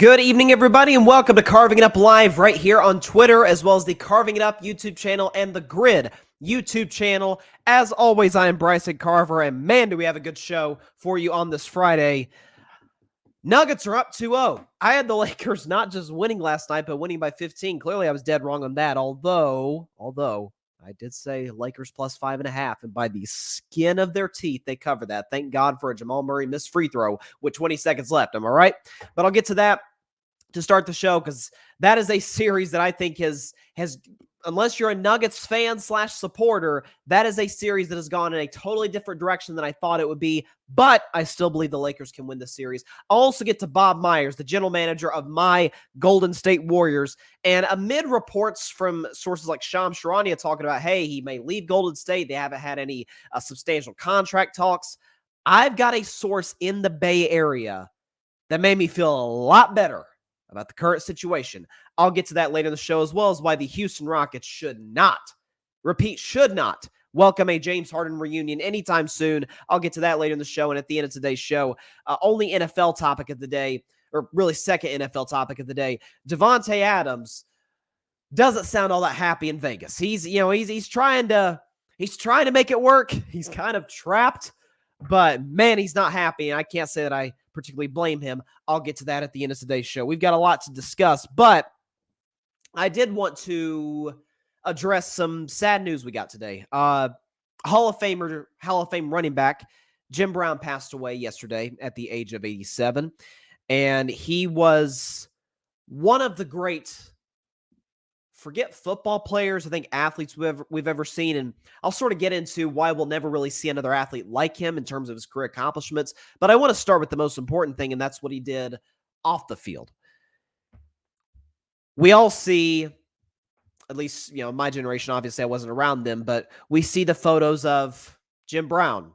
Good evening, everybody, and welcome to Carving It Up Live right here on Twitter, as well as the Carving It Up YouTube channel and the Grid YouTube channel. As always, I am Bryson Carver, and man, do we have a good show for you on this Friday. Nuggets are up 2-0. I had the Lakers not just winning last night, but winning by 15. Clearly, I was dead wrong on that, although I did say Lakers plus 5.5, and by the skin of their teeth, they covered that. Thank God for a Jamal Murray missed free throw with 20 seconds left. Am I right? But I'll get to that to start the show, because that is a series that I think has unless you're a Nuggets fan / supporter, that is a series that has gone in a totally different direction than I thought it would be, but I still believe the Lakers can win this series. I'll also get to Bob Myers, the general manager of my Golden State Warriors, and amid reports from sources like Shams Charania talking about, hey, he may leave Golden State, they haven't had any substantial contract talks, I've got a source in the Bay Area that made me feel a lot better about the current situation. I'll get to that later in the show, as well as why the Houston Rockets should not welcome a James Harden reunion anytime soon. I'll get to that later in the show. And at the end of today's show, only NFL topic of the day, or really second NFL topic of the day, Davante Adams doesn't sound all that happy in Vegas. He's trying to make it work. He's kind of trapped, but man, he's not happy. And I can't say that I particularly blame him. I'll get to that at the end of today's show. We've got a lot to discuss, but I did want to address some sad news we got today. Hall of Fame running back Jim Brown passed away yesterday at the age of 87, and he was one of the great, forget football players, I think athletes we've ever seen. And I'll sort of get into why we'll never really see another athlete like him in terms of his career accomplishments. But I want to start with the most important thing, and that's what he did off the field. We all see, at least, my generation, obviously I wasn't around them, but we see the photos of Jim Brown,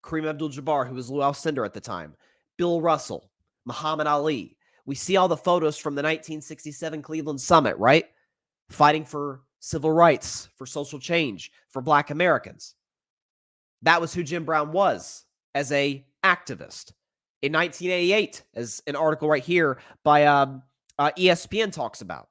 Kareem Abdul-Jabbar, who was Lou Alcindor at the time, Bill Russell, Muhammad Ali. We see all the photos from the 1967 Cleveland Summit, right? Fighting for civil rights, for social change, for Black Americans. That was who Jim Brown was as a activist. In 1988, as an article right here by ESPN talks about,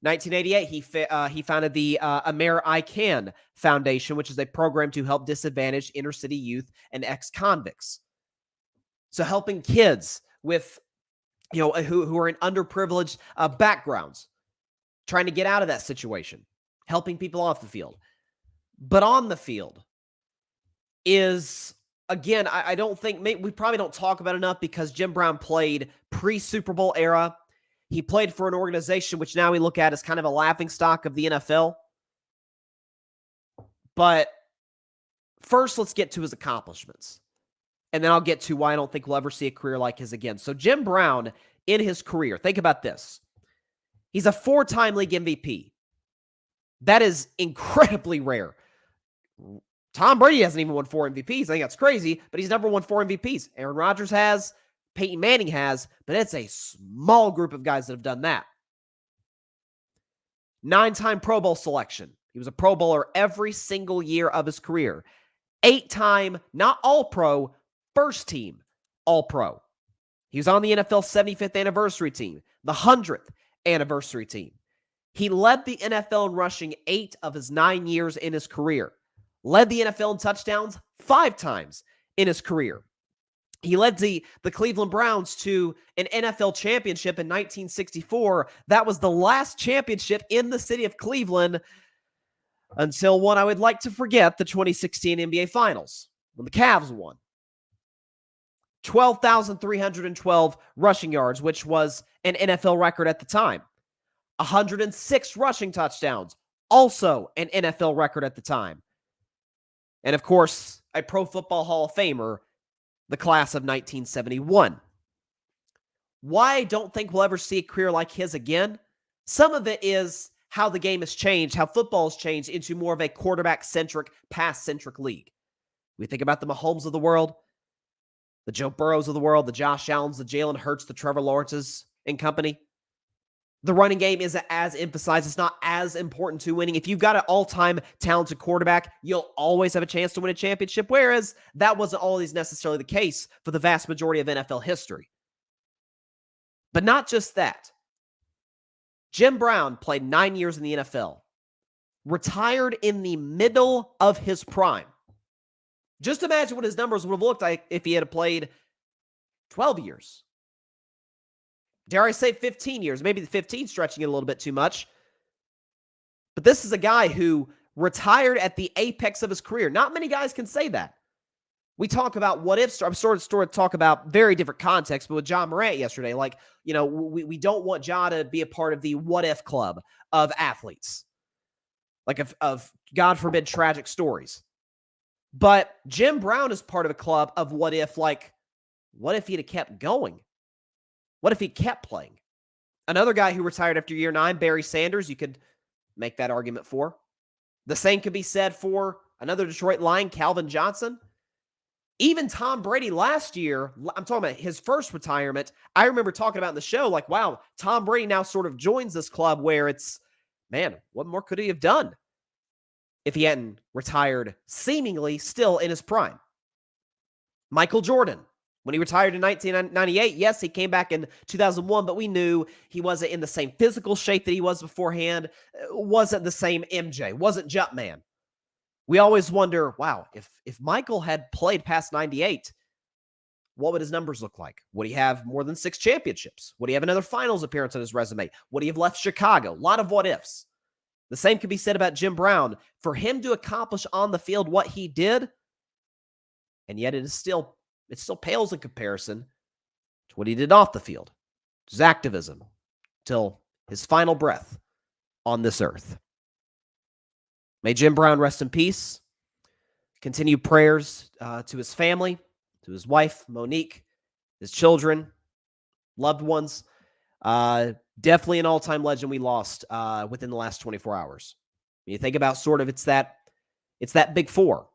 1988, he founded the Amer I Can Foundation, which is a program to help disadvantaged inner-city youth and ex-convicts. So helping kids with, who are in underprivileged backgrounds, trying to get out of that situation, helping people off the field. But on the field is, again, I don't think, we probably don't talk about enough, because Jim Brown played pre-Super Bowl era. He played for an organization which now we look at as kind of a laughingstock of the NFL. But first, let's get to his accomplishments. And then I'll get to why I don't think we'll ever see a career like his again. So Jim Brown, in his career, think about this. He's a 4-time league MVP. That is incredibly rare. Tom Brady hasn't even won 4 MVPs. I think that's crazy, but he's never won 4 MVPs. Aaron Rodgers has, Peyton Manning has, but it's a small group of guys that have done that. 9-time Pro Bowl selection. He was a Pro Bowler every single year of his career. 8-time, not All-Pro, first team All-Pro. He was on the NFL 75th anniversary team, the 100th anniversary team. He led the NFL in rushing 8 of his 9 years in his career. Led the NFL in touchdowns 5 times in his career. He led the Cleveland Browns to an NFL championship in 1964. That was the last championship in the city of Cleveland until one I would like to forget, the 2016 NBA Finals, when the Cavs won. 12,312 rushing yards, which was an NFL record at the time. 106 rushing touchdowns, also an NFL record at the time. And of course, a Pro Football Hall of Famer, the class of 1971. Why I don't think we'll ever see a career like his again? Some of it is how the game has changed, how football has changed into more of a quarterback-centric, pass-centric league. We think about the Mahomes of the world, the Joe Burrows of the world, the Josh Allens, the Jalen Hurts, the Trevor Lawrences and company. The running game isn't as emphasized. It's not as important to winning. If you've got an all-time talented quarterback, you'll always have a chance to win a championship, whereas that wasn't always necessarily the case for the vast majority of NFL history. But not just that. Jim Brown played 9 years in the NFL, retired in the middle of his prime. Just imagine what his numbers would have looked like if he had played 12 years. Dare I say 15 years? Maybe the 15 stretching it a little bit too much. But this is a guy who retired at the apex of his career. Not many guys can say that. We talk about what ifs. I'm sort of talk about very different contexts, but with John Morant yesterday, like, we don't want Ja to be a part of the what if club of athletes, like of God forbid tragic stories. But Jim Brown is part of a club of what if, like, what if he'd have kept going? What if he kept playing? Another guy who retired after year 9, Barry Sanders, you could make that argument for. The same could be said for another Detroit Lion, Calvin Johnson. Even Tom Brady last year, I'm talking about his first retirement. I remember talking about in the show, like, wow, Tom Brady now sort of joins this club where it's, man, what more could he have done if he hadn't retired seemingly still in his prime? Michael Jordan, when he retired in 1998, yes, he came back in 2001, but we knew he wasn't in the same physical shape that he was beforehand, wasn't the same MJ, wasn't Jumpman. We always wonder, wow, if Michael had played past 98, what would his numbers look like? Would he have more than 6 championships? Would he have another finals appearance on his resume? Would he have left Chicago? A lot of what ifs. The same could be said about Jim Brown. For him to accomplish on the field what he did, and yet it still pales in comparison to what he did off the field. His activism till his final breath on this earth. May Jim Brown rest in peace. Continue prayers to his family, to his wife, Monique, his children, loved ones. Definitely an all-time legend we lost within the last 24 hours. When you think about it's that big four.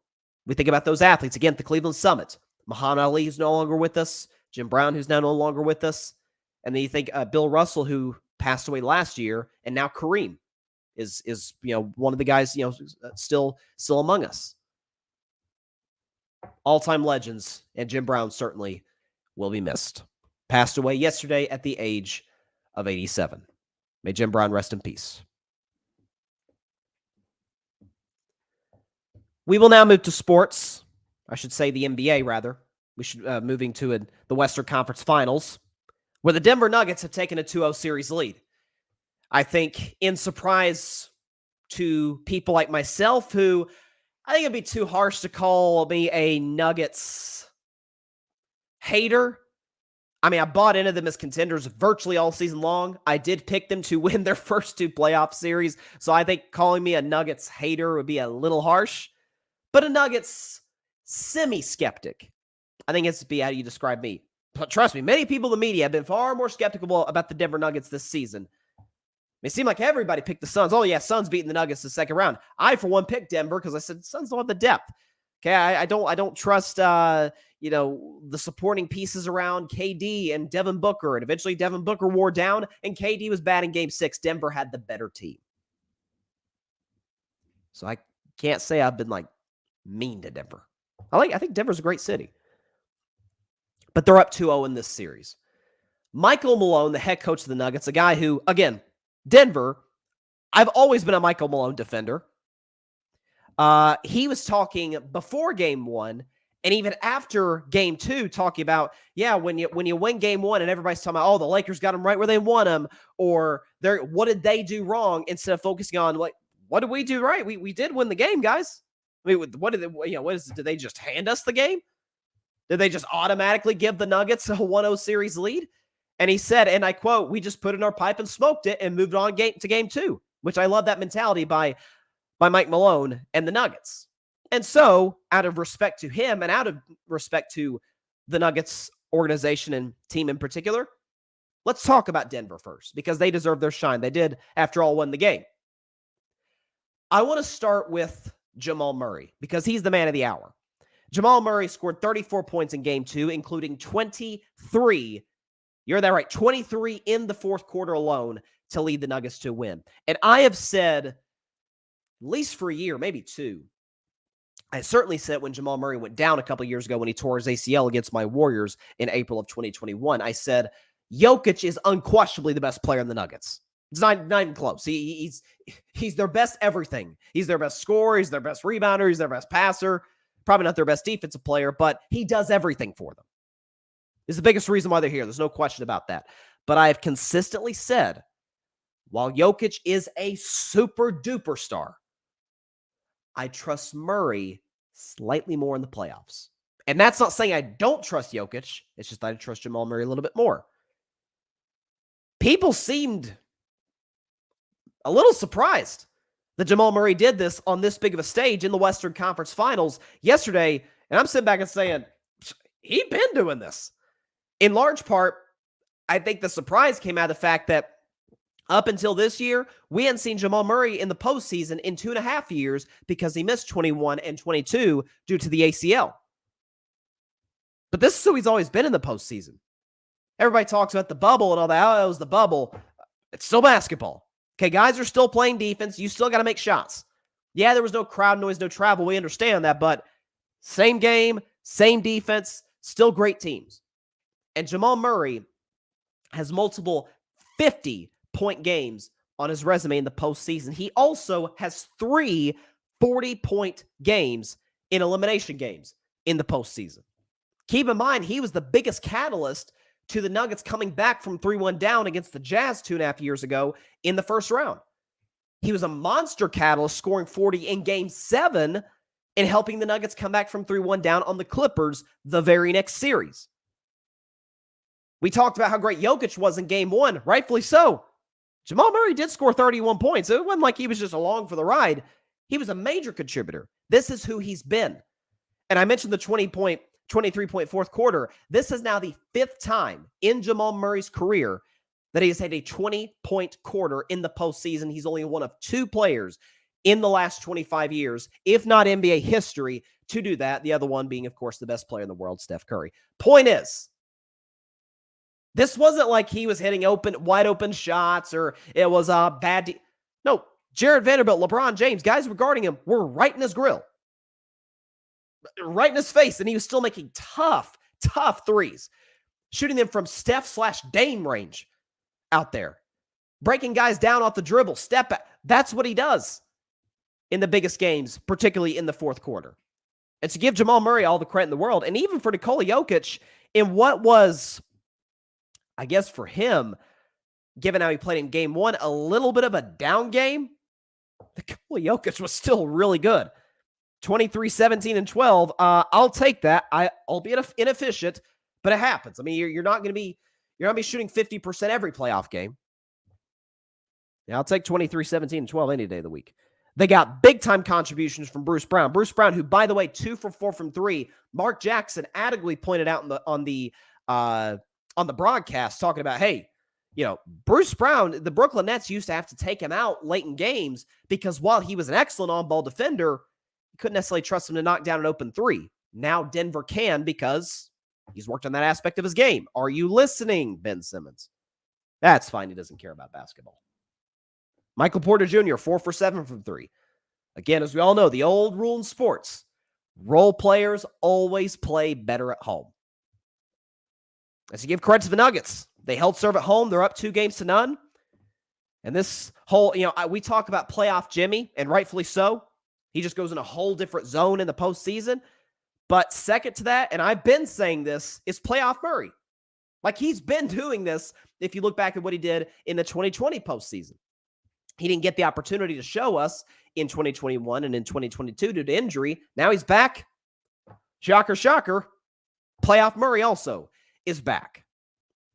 We think about those athletes, again, at the Cleveland Summit. Muhammad Ali, who's no longer with us. Jim Brown, who's now no longer with us. And then you think Bill Russell, who passed away last year, and now Kareem is one of the guys still among us. All-time legends, and Jim Brown certainly will be missed. Passed away yesterday at the age of 87. May Jim Brown rest in peace. We will now move to sports. I should say the NBA, rather. We should moving to the Western Conference Finals, where the Denver Nuggets have taken a 2-0 series lead. I think in surprise to people like myself, who I think it'd be too harsh to call me a Nuggets hater. I mean, I bought into them as contenders virtually all season long. I did pick them to win their first 2 playoff series, so I think calling me a Nuggets hater would be a little harsh. But a Nuggets semi-skeptic, I think it's be how you describe me. But trust me, many people in the media have been far more skeptical about the Denver Nuggets this season. It seemed like everybody picked the Suns. Oh, yeah, Suns beating the Nuggets the second round. I, for one, picked Denver because I said Suns don't have the depth. Okay, I don't trust the supporting pieces around KD and Devin Booker. And eventually Devin Booker wore down, and KD was bad in Game 6. Denver had the better team. So I can't say I've been, mean to Denver. I think Denver's a great city. But they're up 2-0 in this series. Michael Malone, the head coach of the Nuggets, a guy who, again, Denver, I've always been a Michael Malone defender. He was talking before Game 1 and even after Game 2, talking about, when you win Game 1 and everybody's talking about, the Lakers got them right where they want them, or what did they do wrong, instead of focusing on, what did we do right? We did win the game, guys. I mean, did they just hand us the game? Did they just automatically give the Nuggets a 1-0 series lead? And he said, and I quote, "We just put in our pipe and smoked it and moved on to Game 2, which I love that mentality by Mike Malone and the Nuggets. And so, out of respect to him and out of respect to the Nuggets organization and team in particular, let's talk about Denver first, because they deserve their shine. They did, after all, win the game. I want to start with Jamal Murray, because he's the man of the hour. Jamal Murray scored 34 points in Game 2, including 23. You're that right, 23 in the fourth quarter alone to lead the Nuggets to win. And I have said, at least for a year, maybe 2, I certainly said when Jamal Murray went down a couple years ago when he tore his ACL against my Warriors in April of 2021, I said, Jokic is unquestionably the best player in the Nuggets. It's not even close. He's their best everything. He's their best scorer. He's their best rebounder. He's their best passer. Probably not their best defensive player, but he does everything for them. It's the biggest reason why they're here. There's no question about that. But I have consistently said, while Jokic is a super duper star, I trust Murray slightly more in the playoffs. And that's not saying I don't trust Jokic. It's just that I trust Jamal Murray a little bit more. People seemed a little surprised that Jamal Murray did this on this big of a stage in the Western Conference Finals yesterday. And I'm sitting back and saying, he'd been doing this. In large part, I think the surprise came out of the fact that up until this year, we hadn't seen Jamal Murray in the postseason in 2.5 years because he missed 21 and 22 due to the ACL. But this is who he's always been in the postseason. Everybody talks about the bubble and all that. Oh, it was the bubble. It's still basketball. Okay, guys are still playing defense. You still got to make shots. Yeah, there was no crowd noise, no travel. We understand that, but same game, same defense, still great teams. And Jamal Murray has multiple 50-point games on his resume in the postseason. He also has 3 40-point games in elimination games in the postseason. Keep in mind, he was the biggest catalyst to the Nuggets coming back from 3-1 down against the Jazz 2.5 years ago in the first round. He was a monster catalyst, scoring 40 in Game 7 and helping the Nuggets come back from 3-1 down on the Clippers the very next series. We talked about how great Jokic was in Game 1, rightfully so. Jamal Murray did score 31 points. It wasn't like he was just along for the ride. He was a major contributor. This is who he's been. And I mentioned the 23-point fourth quarter. This is now the 5th time in Jamal Murray's career that he has had a 20-point quarter in the postseason. He's only one of 2 players in the last 25 years, if not NBA history, to do that. The other one being, of course, the best player in the world, Steph Curry. Point is, this wasn't like he was hitting wide open shots or it was a bad. No, Jared Vanderbilt, LeBron James, guys regarding him were right in his grill, right in his face, and he was still making tough threes, shooting them from Steph/Dame range out there, breaking guys down off the dribble, step back. That's what he does in the biggest games, particularly in the fourth quarter. And to give Jamal Murray all the credit in the world, and even for Nikola Jokic, in what was, I guess for him, given how he played in Game 1, a little bit of a down game, Nikola Jokic was still really good. 23, 17, and 12. I'll take that. Albeit inefficient, but it happens. I mean, you're not going to be shooting 50% every playoff game. Yeah, I'll take 23, 17, and 12 any day of the week. They got big-time contributions from Bruce Brown. Bruce Brown, who, by the way, 2 for 4 from 3. Mark Jackson adequately pointed out on the broadcast, talking about, hey, Bruce Brown, the Brooklyn Nets used to have to take him out late in games because while he was an excellent on-ball defender, you couldn't necessarily trust him to knock down an open 3. Now Denver can because he's worked on that aspect of his game. Are you listening, Ben Simmons? That's fine. He doesn't care about basketball. Michael Porter Jr., 4 for 7 from 3. Again, as we all know, the old rule in sports, role players always play better at home. As you give credit to the Nuggets, they held serve at home. They're up 2-0. And this whole, we talk about playoff Jimmy, and rightfully so. He just goes in a whole different zone in the postseason. But second to that, and I've been saying this, is playoff Murray. Like, he's been doing this if you look back at what he did in the 2020 postseason. He didn't get the opportunity to show us in 2021 and in 2022 due to injury. Now he's back. Shocker, shocker. Playoff Murray also is back.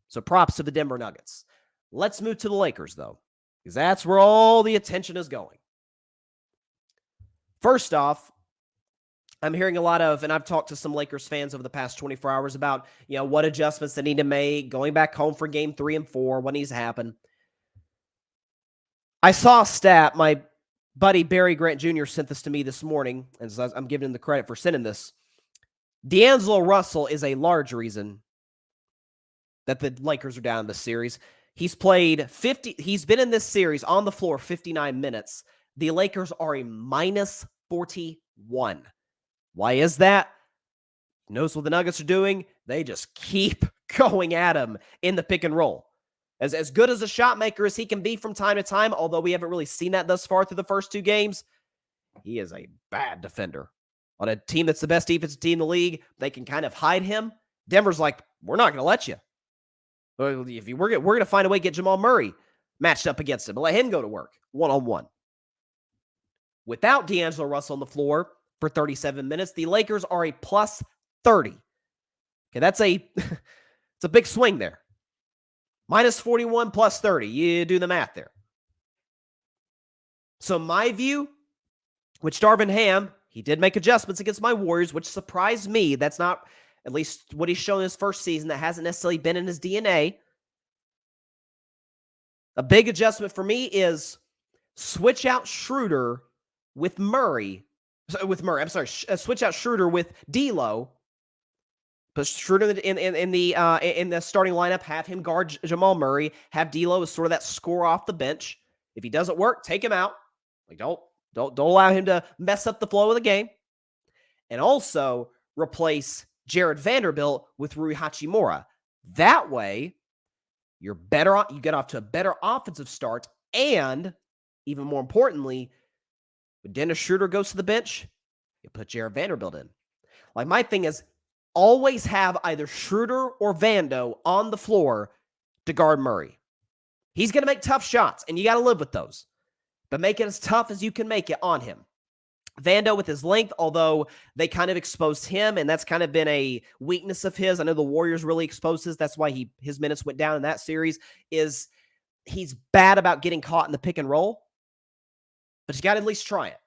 So props to the Denver Nuggets. Let's move to the Lakers, though, because that's where all the attention is going. First off, I'm hearing a lot of, and I've talked to some Lakers fans over the past 24 hours about, what adjustments they need to make, going back home for Game 3 and 4, what needs to happen. I saw a stat. My buddy Barry Grant Jr. sent this to me this morning, and so I'm giving him the credit for sending this. D'Angelo Russell is a large reason that the Lakers are down in this series. He's played 50. He's been in this series on the floor 59 minutes. The Lakers are a minus 41. Why is that? Knows what the Nuggets are doing. They just keep going at him in the pick and roll. As good as a shot maker as he can be from time to time, although we haven't really seen that thus far through the first 2 games, he is a bad defender. On a team that's the best defensive team in the league, they can kind of hide him. Denver's like, we're not going to let you. We're going to find a way to get Jamal Murray matched up against him and let him go to work one-on-one. Without D'Angelo Russell on the floor for 37 minutes, the Lakers are a plus 30. Okay, that's it's a big swing there. Minus 41 plus 30. You do the math there. So my view, which Darvin Ham, he did make adjustments against my Warriors, which surprised me. That's not at least what he's shown in his first season. That hasn't necessarily been in his DNA. A big adjustment for me is switch out Schroeder with Murray. Switch out Schroeder with D'Lo. Put Schroeder in the starting lineup. Have him guard Jamal Murray. Have D'Lo as sort of that scorer off the bench. If he doesn't work, take him out. Like don't allow him to mess up the flow of the game. And also replace Jared Vanderbilt with Rui Hachimura. That way, you're better. You get off to a better offensive start, and even more importantly, when Dennis Schroeder goes to the bench, you put Jared Vanderbilt in. Like my thing is, always have either Schroeder or Vando on the floor to guard Murray. He's going to make tough shots, and you got to live with those. But make it as tough as you can make it on him. Vando with his length, although they kind of exposed him, and that's kind of been a weakness of his. I know the Warriors really exposed his. That's why his minutes went down in that series, is he's bad about getting caught in the pick and roll. But you got to at least try it.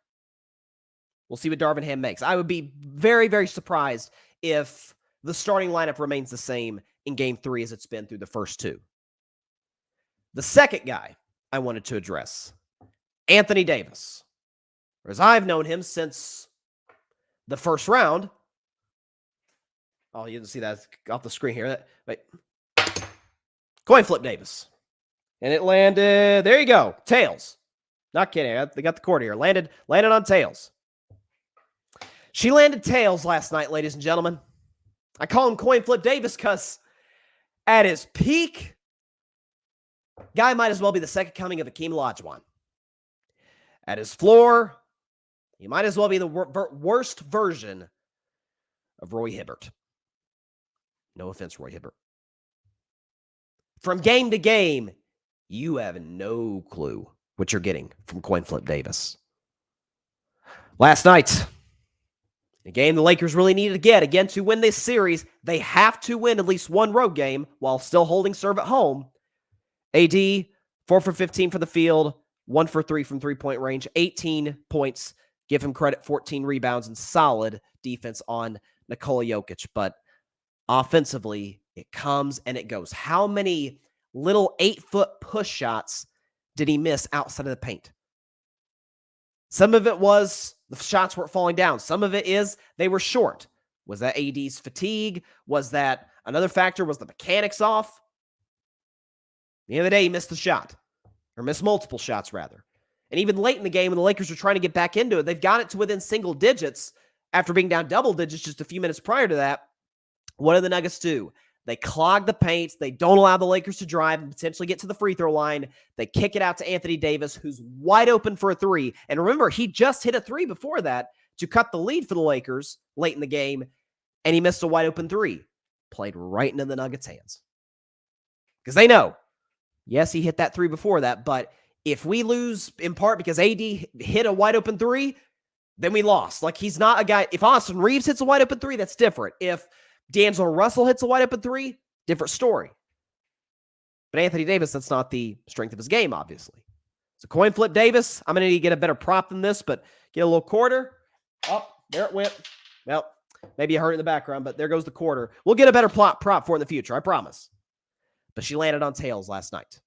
We'll see what Darvin Ham makes. I would be very, very surprised if the starting lineup remains the same in Game 3 as it's been through the first 2. The second guy I wanted to address, Anthony Davis. Or as I've known him since the first round. Oh, you didn't see that off the screen here. Wait. Coin flip Davis. And it landed, there you go, tails. Not kidding, they got the court here. Landed on tails. She landed tails last night, ladies and gentlemen. I call him Coin Flip Davis because at his peak, guy might as well be the second coming of Akeem Olajuwon. At his floor, he might as well be the worst version of Roy Hibbert. No offense, Roy Hibbert. From game to game, you have no clue what you're getting from Coin Flip Davis. Last night, a game the Lakers really needed to get, again, to win this series. They have to win at least one road game while still holding serve at home. AD, 4 for 15 from the field, 1 for 3 from three-point range, 18 points. Give him credit, 14 rebounds, and solid defense on Nikola Jokic. But offensively, it comes and it goes. How many little 8-foot push shots did he miss outside of the paint? Some of it was the shots weren't falling down. Some of it is they were short. Was that AD's fatigue? Was that another factor? Was the mechanics off? At the end of the day, he missed the shot. Or missed multiple shots, rather. And even late in the game, when the Lakers were trying to get back into it, they've got it to within single digits after being down double digits just a few minutes prior to that. What do the Nuggets do? They clog the paint. They don't allow the Lakers to drive and potentially get to the free throw line. They kick it out to Anthony Davis, who's wide open for a 3. And remember, he just hit a 3 before that to cut the lead for the Lakers late in the game, and he missed a wide open 3. Played right into the Nuggets' hands. Because they know, yes, he hit that 3 before that, but if we lose in part because AD hit a wide open 3, then we lost. Like, he's not a guy. If Austin Reeves hits a wide open 3, that's different. If D'Angelo Russell hits a wide open 3, different story. But Anthony Davis, that's not the strength of his game, obviously. So Coin Flip Davis, I'm going to need to get a better prop than this, but get a little quarter. Oh, there it went. Well, maybe you heard it in the background, but there goes the quarter. We'll get a better prop for it in the future, I promise. But she landed on tails last night.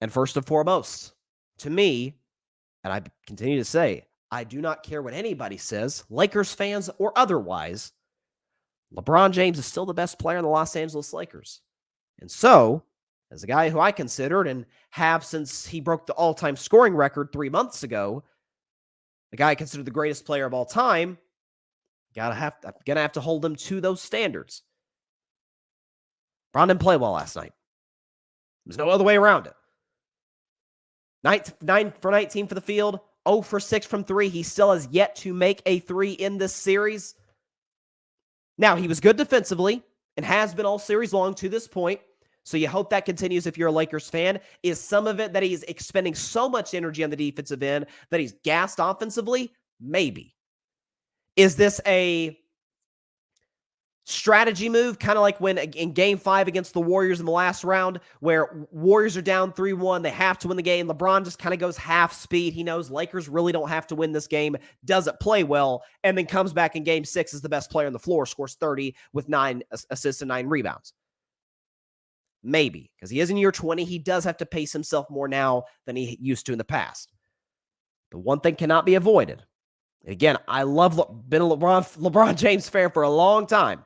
And first and foremost, to me, and I continue to say, I do not care what anybody says, Lakers fans or otherwise, LeBron James is still the best player in the Los Angeles Lakers. And so, as a guy who I considered and have since he broke the all-time scoring record 3 months ago, the guy I considered the greatest player of all time, I'm going to have to hold him to those standards. LeBron didn't play well last night. There's no other way around it. 9 for 19 for the field, 0 for 6 from 3. He still has yet to make a 3 in this series. Now, he was good defensively and has been all series long to this point. So you hope that continues if you're a Lakers fan. Is some of it that he's expending so much energy on the defensive end that he's gassed offensively? Maybe. Is this a strategy move, kind of like when in Game 5 against the Warriors in the last round, where Warriors are down 3-1, they have to win the game. LeBron just kind of goes half speed. He knows Lakers really don't have to win this game, doesn't play well, and then comes back in Game 6 as the best player on the floor, scores 30 with 9 assists and 9 rebounds. Maybe, because he is in year 20. He does have to pace himself more now than he used to in the past. But one thing cannot be avoided. Again, I been a LeBron James fan for a long time.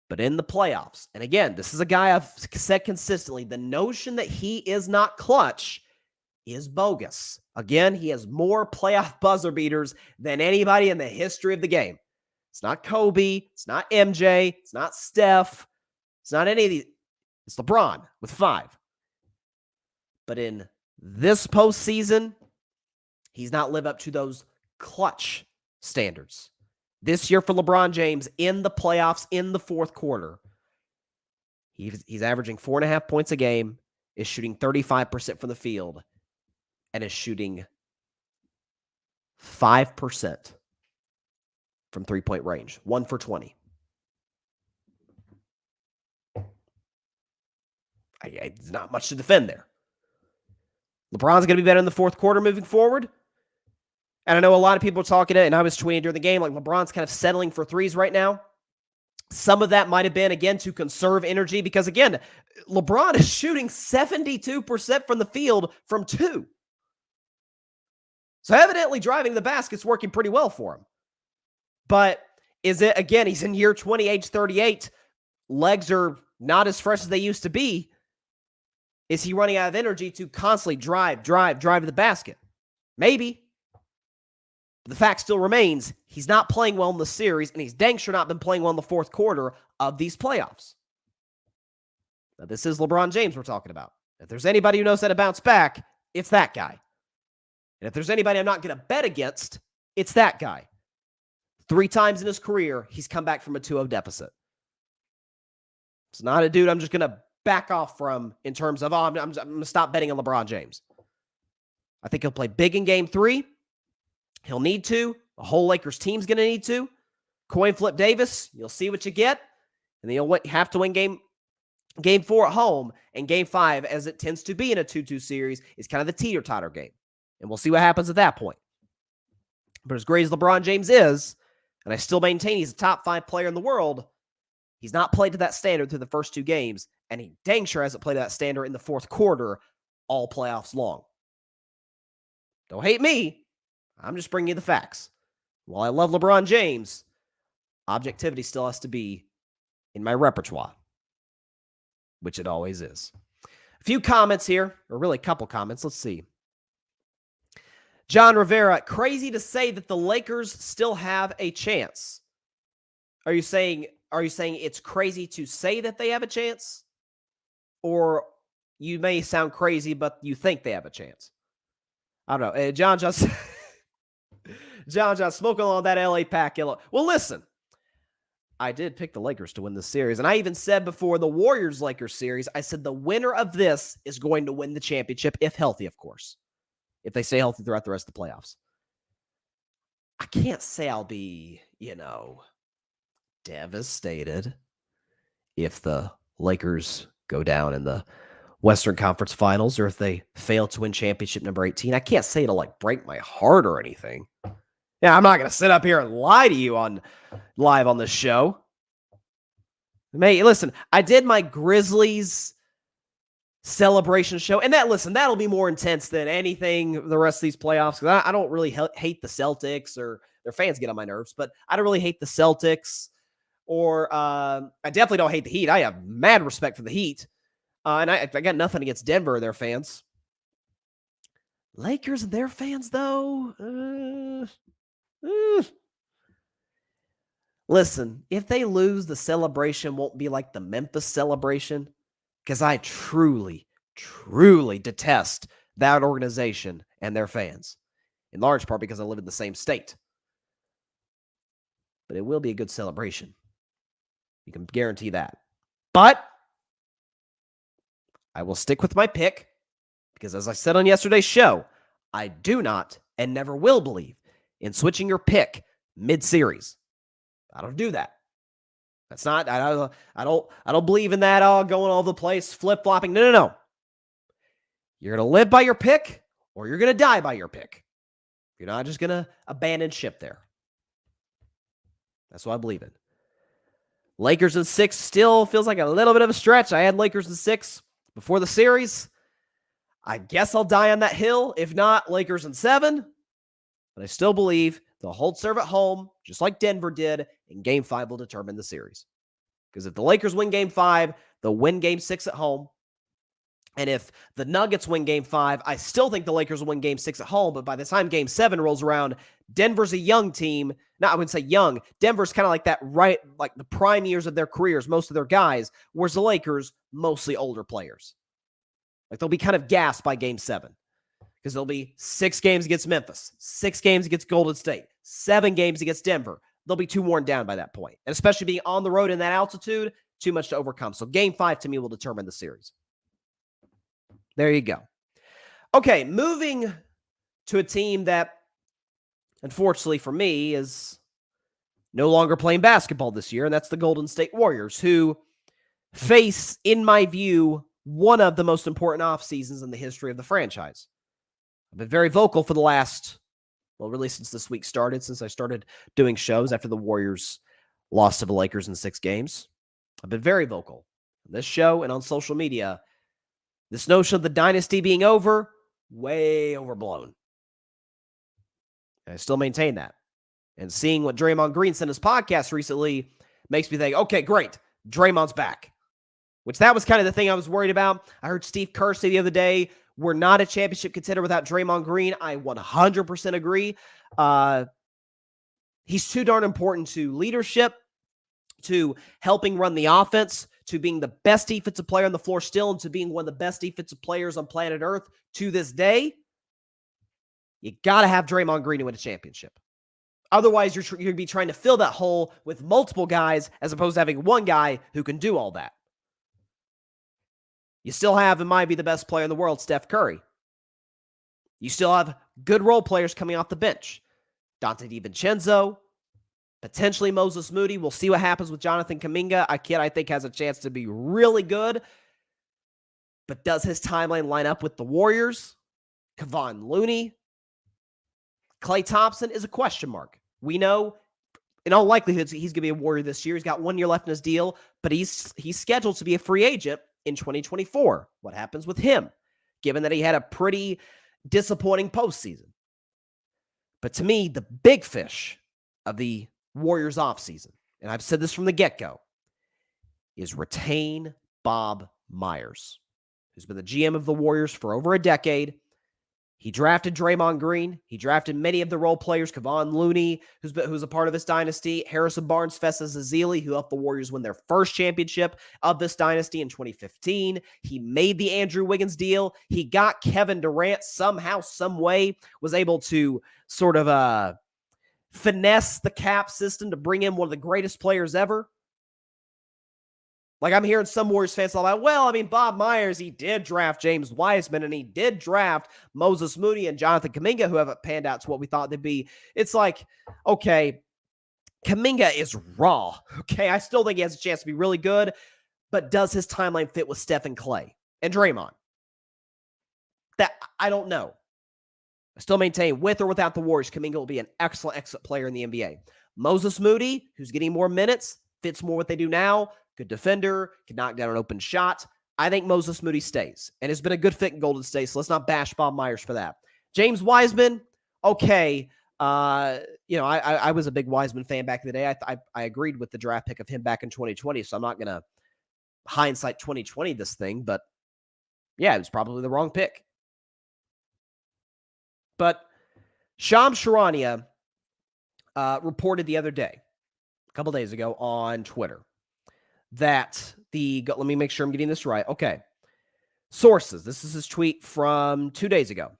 But in the playoffs, and again, this is a guy I've said consistently, the notion that he is not clutch is bogus. Again, he has more playoff buzzer beaters than anybody in the history of the game. It's not Kobe. It's not MJ. It's not Steph. It's not any of these. It's LeBron with 5. But in this postseason, he's not lived up to those clutch standards. This year for LeBron James in the playoffs in the fourth quarter, he's averaging 4.5 points a game, is shooting 35% from the field, and is shooting 5% from three-point range. 1 for 20. There's not much to defend there. LeBron's going to be better in the fourth quarter moving forward. And I know a lot of people are talking it, and I was tweeting during the game, like LeBron's kind of settling for threes right now. Some of that might have been, again, to conserve energy because, again, LeBron is shooting 72% from the field from 2. So evidently driving the basket's working pretty well for him. But is it, again, he's in year 20, age 38. Legs are not as fresh as they used to be. Is he running out of energy to constantly drive to the basket? Maybe. But the fact still remains, he's not playing well in the series, and he's dang sure not been playing well in the fourth quarter of these playoffs. Now, this is LeBron James we're talking about. If there's anybody who knows how to bounce back, it's that guy. And if there's anybody I'm not going to bet against, it's that guy. 3 times in his career, he's come back from a 2-0 deficit. It's not a dude I'm just going to back off from in terms of, I'm going to stop betting on LeBron James. I think he'll play big in Game 3. He'll need to. The whole Lakers team's going to need to. Coin flip Davis. You'll see what you get. And then you'll have to win Game 4 at home. And Game 5, as it tends to be in a 2-2 series, is kind of the teeter-totter game. And we'll see what happens at that point. But as great as LeBron James is, and I still maintain he's a top 5 player in the world, he's not played to that standard through the first 2 games. And he dang sure hasn't played to that standard in the fourth quarter all playoffs long. Don't hate me. I'm just bringing you the facts. While I love LeBron James, objectivity still has to be in my repertoire, which it always is. A few comments here, or really a couple comments. Let's see. John Rivera, crazy to say that the Lakers still have a chance. Are you saying it's crazy to say that they have a chance? Or you may sound crazy, but you think they have a chance? I don't know. John smoking on that LA pack. Well, listen. I did pick the Lakers to win this series. And I even said before the Warriors-Lakers series, I said the winner of this is going to win the championship, if healthy, of course. If they stay healthy throughout the rest of the playoffs. I can't say I'll be, devastated if the Lakers go down in the Western Conference Finals or if they fail to win championship number 18. I can't say it'll break my heart or anything. Yeah, I'm not going to sit up here and lie to you live on this show. Listen, I did my Grizzlies celebration show, and that'll be more intense than anything the rest of these playoffs, because I don't really hate the Celtics, or their fans get on my nerves, but I don't really hate the Celtics, or I definitely don't hate the Heat. I have mad respect for the Heat, and I got nothing against Denver and their fans. Lakers and their fans, though, Listen, if they lose, the celebration won't be like the Memphis celebration, because I truly, truly detest that organization and their fans, in large part because I live in the same state. But it will be a good celebration. You can guarantee that. But I will stick with my pick because, as I said on yesterday's show, I do not and never will believe in switching your pick mid-series. I don't do that. That's not. I don't believe in that. Going all over the place, flip flopping. No. You're gonna live by your pick, or you're gonna die by your pick. You're not just gonna abandon ship there. That's what I believe in. Lakers in 6 still feels like a little bit of a stretch. I had Lakers in 6 before the series. I guess I'll die on that hill. If not, Lakers in 7. But I still believe they'll hold serve at home, just like Denver did, and Game 5 will determine the series. Because if the Lakers win Game 5, they'll win Game 6 at home. And if the Nuggets win Game 5, I still think the Lakers will win Game 6 at home. But by the time Game 7 rolls around, Denver's a young team. No, I wouldn't say young. Denver's kind of like that, right? Like the prime years of their careers, most of their guys, whereas the Lakers, mostly older players. Like they'll be kind of gassed by Game 7 because there'll be 6 games against Memphis, 6 games against Golden State, 7 games against Denver. They'll be too worn down by that point. And especially being on the road in that altitude, too much to overcome. So Game 5 to me will determine the series. There you go. Okay, moving to a team that, unfortunately for me, is no longer playing basketball this year, and that's the Golden State Warriors, who face, in my view, one of the most important off seasons in the history of the franchise. I've been very vocal for the last, well, really since this week started, since I started doing shows after the Warriors lost to the Lakers in 6 games. I've been very vocal on this show and on social media. This notion of the dynasty being over, way overblown. I still maintain that. And seeing what Draymond Green said in his podcast recently makes me think, okay, great, Draymond's back. Which that was kind of the thing I was worried about. I heard Steve Kerr say the other day, we're not a championship contender without Draymond Green. I 100% agree. He's too darn important to leadership, to helping run the offense, to being the best defensive player on the floor still, and to being one of the best defensive players on planet Earth to this day. You got to have Draymond Green to win a championship. Otherwise, you're going to be trying to fill that hole with multiple guys as opposed to having one guy who can do all that. You still have, in my view, the best player in the world, Steph Curry. You still have good role players coming off the bench. Dante DiVincenzo, potentially Moses Moody. We'll see what happens with Jonathan Kuminga. A kid I think has a chance to be really good. But does his timeline line up with the Warriors? Kevon Looney? Klay Thompson is a question mark. We know, in all likelihood, he's going to be a Warrior this year. He's got 1 year left in his deal, but he's scheduled to be a free agent in 2024. What happens with him, given that he had a pretty disappointing postseason? But to me, the big fish of the Warriors offseason, and I've said this from the get-go, is retain Bob Myers, who's been the GM of the Warriors for over a decade. He drafted Draymond Green. He drafted many of the role players, Kevon Looney, who's a part of this dynasty, Harrison Barnes, Festus Ezeli, who helped the Warriors win their first championship of this dynasty in 2015. He made the Andrew Wiggins deal. He got Kevin Durant somehow, some way, was able to sort of finesse the cap system to bring in one of the greatest players ever. Like I'm hearing some Warriors fans talk about, well, I mean, Bob Myers, he did draft James Wiseman and he did draft Moses Moody and Jonathan Kuminga, who haven't panned out to what we thought they'd be. It's like, okay, Kuminga is raw. Okay, I still think he has a chance to be really good, but does his timeline fit with Steph and Klay and Draymond? That I don't know. I still maintain, with or without the Warriors, Kuminga will be an excellent player in the NBA. Moses Moody, who's getting more minutes, fits more what they do now. Good defender, can knock down an open shot. I think Moses Moody stays and has been a good fit in Golden State, so let's not bash Bob Myers for that. James Wiseman, okay. I was a big Wiseman fan back in the day. I agreed with the draft pick of him back in 2020, so I'm not going to hindsight 2020 this thing, but yeah, it was probably the wrong pick. But Shams Charania reported the other day a couple days ago on Twitter that let me make sure I'm getting this right. Okay. Sources. This is his tweet from 2 days ago.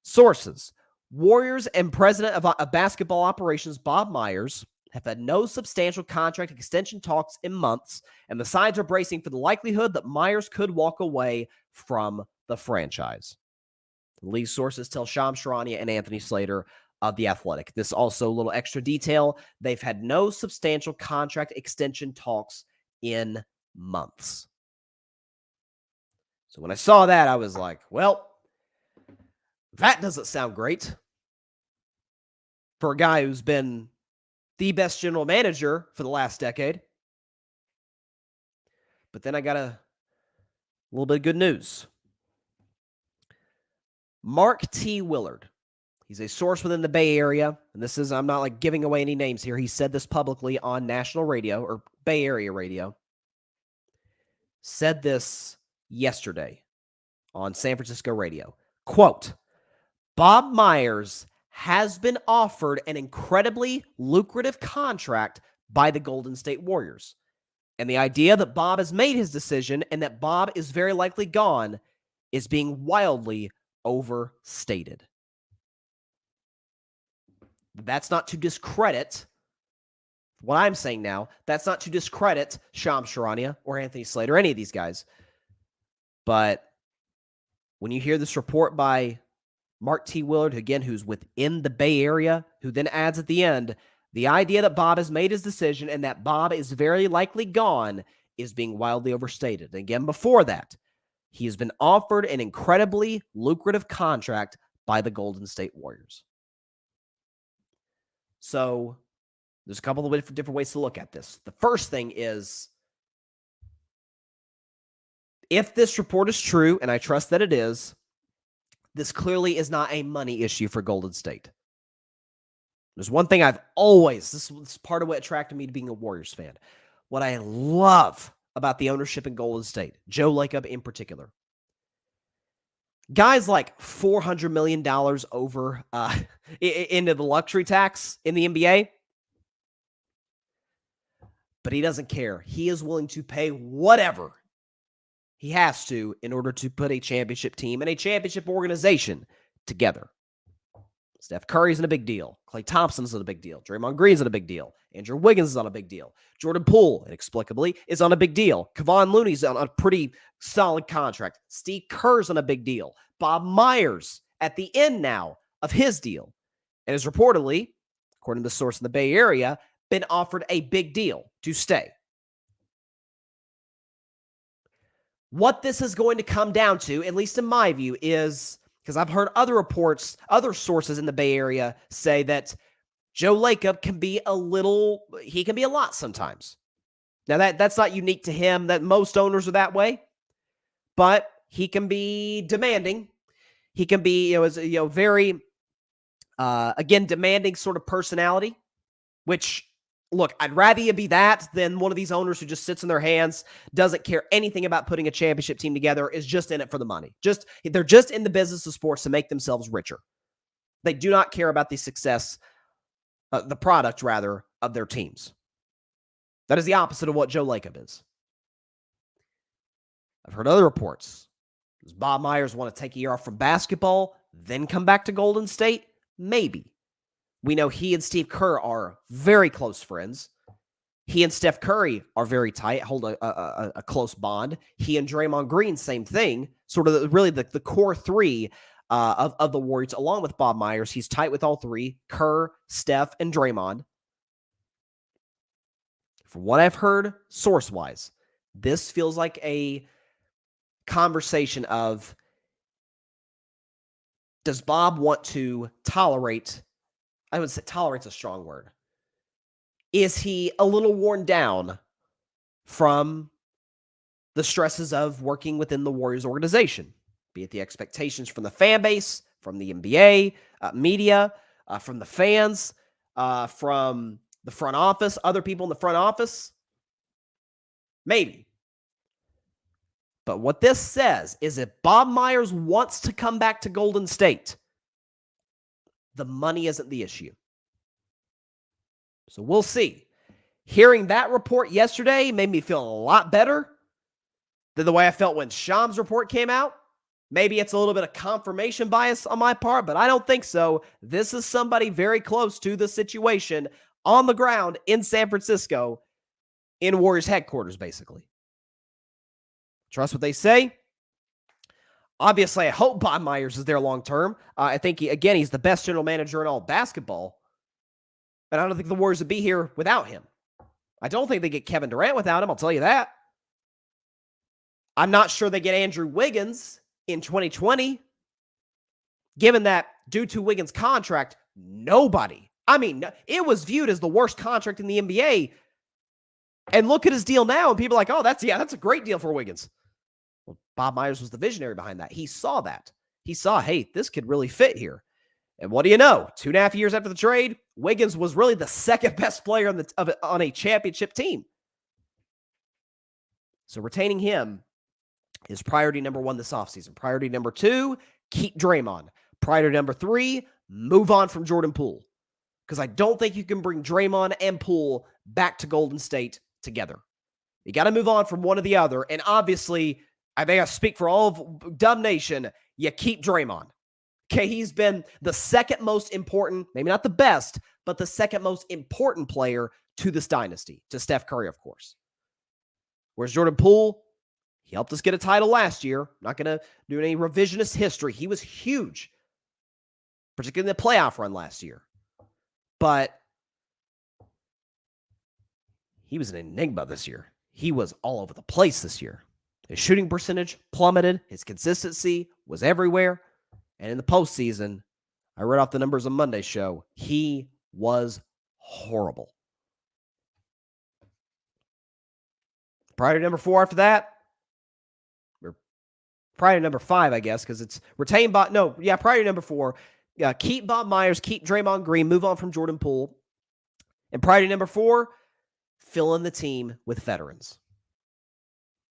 Sources. Warriors and president of basketball operations, Bob Myers, have had no substantial contract extension talks in months, and the sides are bracing for the likelihood that Myers could walk away from the franchise. The league sources tell Shams Charania and Anthony Slater of The Athletic. This also a little extra detail. They've had no substantial contract extension talks in months. So when I saw that, I was like, well, that doesn't sound great for a guy who's been the best general manager for the last decade. But then I got a little bit of good news. Mark T. Willard, he's a source within the Bay Area, and this is, I'm not like giving away any names here. He said this publicly on national radio or Bay Area radio. Said this yesterday on San Francisco radio. Quote, Bob Myers has been offered an incredibly lucrative contract by the Golden State Warriors. And the idea that Bob has made his decision and that Bob is very likely gone is being wildly overstated. That's not to discredit what I'm saying now. That's not to discredit Shams Charania or Anthony Slater, any of these guys. But when you hear this report by Mark T. Willard, again, who's within the Bay Area, who then adds at the end, the idea that Bob has made his decision and that Bob is very likely gone is being wildly overstated. And again, before that, he has been offered an incredibly lucrative contract by the Golden State Warriors. So there's a couple of different ways to look at this. The first thing is, if this report is true, and I trust that it is, this clearly is not a money issue for Golden State. There's one thing I've always, this is part of what attracted me to being a Warriors fan. What I love about the ownership in Golden State, Joe Lacob in particular. Guys like $400 million over into the luxury tax in the NBA. But he doesn't care. He is willing to pay whatever he has to in order to put a championship team and a championship organization together. Steph Curry's in a big deal. Klay Thompson's in a big deal. Draymond Green's in a big deal. Andrew Wiggins is on a big deal. Jordan Poole, inexplicably, is on a big deal. Kevon Looney's on a pretty solid contract. Steve Kerr's on a big deal. Bob Myers at the end now of his deal. And is reportedly, according to the source in the Bay Area, been offered a big deal to stay. What this is going to come down to, at least in my view, is, because I've heard other reports, other sources in the Bay Area say that Joe Lacob can be a lot sometimes. Now that's not unique to him, that most owners are that way, but he can be demanding. He can be, very, again, demanding sort of personality, which, look, I'd rather you be that than one of these owners who just sits in their hands, doesn't care anything about putting a championship team together, is just in it for the money. They're just in the business of sports to make themselves richer. They do not care about the success, the product, rather, of their teams. That is the opposite of what Joe Lacob is. I've heard other reports. Does Bob Myers want to take a year off from basketball, then come back to Golden State? Maybe. We know he and Steve Kerr are very close friends. He and Steph Curry are very tight, hold a close bond. He and Draymond Green, same thing. Sort of really the core three of the Warriors, along with Bob Myers. He's tight with all three, Kerr, Steph, and Draymond. From what I've heard, source-wise, this feels like a conversation of, does Bob want to tolerate, I would say tolerate's a strong word. Is he a little worn down from the stresses of working within the Warriors organization? Be it the expectations from the fan base, from the NBA, media, from the fans, from the front office, other people in the front office? Maybe. But what this says is if Bob Myers wants to come back to Golden State, the money isn't the issue. So we'll see. Hearing that report yesterday made me feel a lot better than the way I felt when Sham's report came out. Maybe it's a little bit of confirmation bias on my part, but I don't think so. This is somebody very close to the situation on the ground in San Francisco in Warriors headquarters, basically. Trust what they say. Obviously, I hope Bob Myers is there long term. I think, he's the best general manager in all basketball. And I don't think the Warriors would be here without him. I don't think they get Kevin Durant without him, I'll tell you that. I'm not sure they get Andrew Wiggins in 2020, given that due to Wiggins' contract, it was viewed as the worst contract in the NBA. And look at his deal now, and people are like, oh, that's a great deal for Wiggins. Well, Bob Myers was the visionary behind that. He saw that. He saw, hey, this could really fit here. And what do you know? 2.5 years after the trade, Wiggins was really the second best player on a championship team. So retaining him is priority number 1 this offseason. Priority number 2, keep Draymond. Priority number 3, move on from Jordan Poole. Because I don't think you can bring Draymond and Poole back to Golden State together. You got to move on from one or the other. And obviously, I think I speak for all of Dub Nation, you keep Draymond. Okay, he's been the second most important, maybe not the best, but the second most important player to this dynasty, to Steph Curry, of course. Whereas Jordan Poole, he helped us get a title last year. Not going to do any revisionist history. He was huge, particularly in the playoff run last year. But he was an enigma this year. He was all over the place this year. His shooting percentage plummeted. His consistency was everywhere. And in the postseason, I read off the numbers on Monday's show, he was horrible. Priority number 4 after that, or priority number 5, I guess, because it's retain Bob. No, yeah, priority number 4, keep Bob Myers, keep Draymond Green, move on from Jordan Poole. And priority number 4, fill in the team with veterans.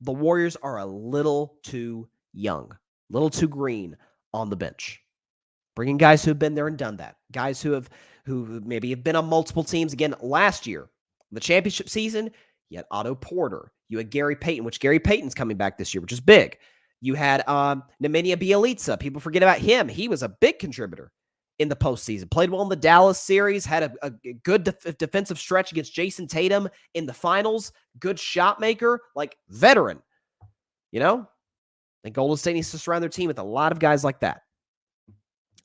The Warriors are a little too young, a little too green on the bench. Bringing guys who have been there and done that. Guys who maybe have been on multiple teams. Again, last year, the championship season, you had Otto Porter. You had Gary Payton, which Gary Payton's coming back this year, which is big. You had Nemanja Bjelica. People forget about him. He was a big contributor in the postseason. Played well in the Dallas series. Had a good defensive stretch against Jason Tatum in the finals. Good shot maker. Like, veteran. You know? And Golden State needs to surround their team with a lot of guys like that.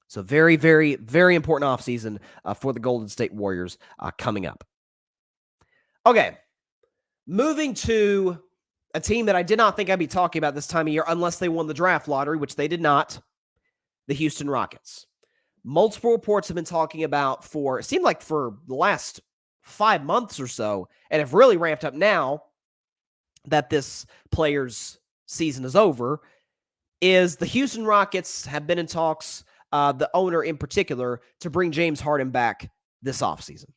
So very, very, very important offseason for the Golden State Warriors coming up. Okay. Moving to a team that I did not think I'd be talking about this time of year unless they won the draft lottery, which they did not, the Houston Rockets. Multiple reports have been talking about it seemed like for the last 5 months or so, and have really ramped up now that this player's season is over, is the Houston Rockets have been in talks, the owner in particular, to bring James Harden back this offseason.